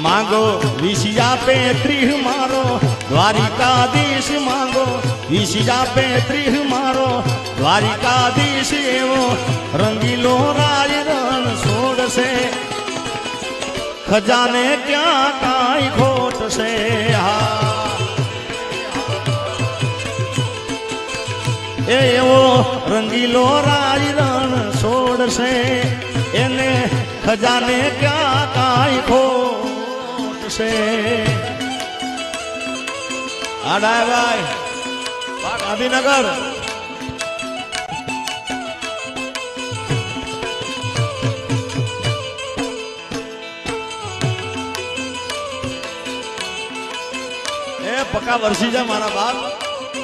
मांगो विशिया पे त्रिह मारो द्वारिकाधीश मांगो विशिया पे त्रिह मारो द्वारिकाधीश एवो रंगीलो राज रण छोड़ से खजाने क्या काई खोट से एवो रंगीलो राज रण छोड़ से एने खजाने क्या काई खोट से आडाय भाई गांधीनगर पक्का वर्षी जा मारा बाप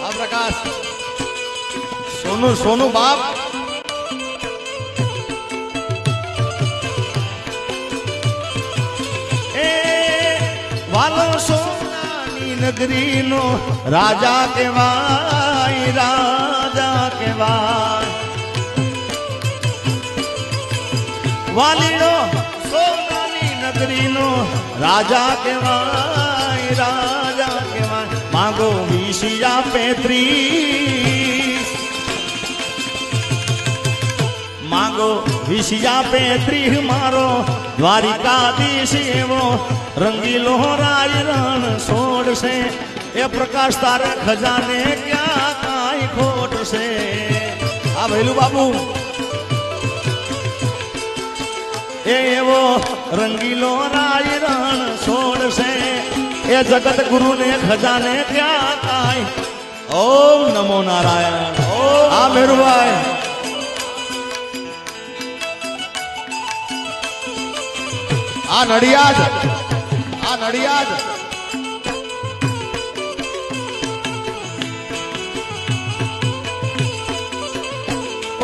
आप प्रकाश सोनू सोनू बाप वालो सोनानी नगरी नो राजा के वाई वाली नो सोनानी नगरी नो राजा के वाई मांगो विशिया पे 30 मांगो विशिया पे 30 मारो द्वारिकाधीश एवो रंगीलो राज रण छोड़ से ए प्रकाश तारे खजाने क्या काई खोट से आ भैलू बाबू एवो रंगीलो राज रण छोड़ से ए जगत गुरु ने खजाने क्या काई ओम नमो नारायण ओम आ मेरू भाई आ नडियाद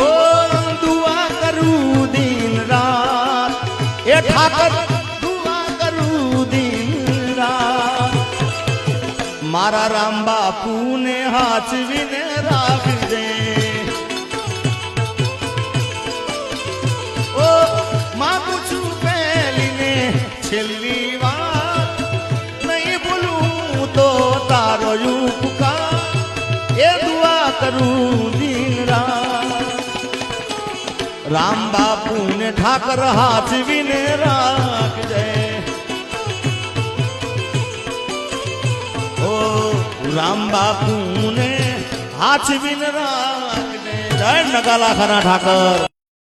ओ दुआ करूं दिन रात ए ठाकर दुआ करूं दिन रात मारा राम बापू ने हाचवीने राख दे ओ मांगू छू छेल्ली बात नहीं बोलूं तो तारो युका ए दुआ करूं दिन रात राम बापू ने ठाकर हाचवीने राख दे ओ राम बापू ने हाचवीने राख दे जय नगाला खाना ठाकर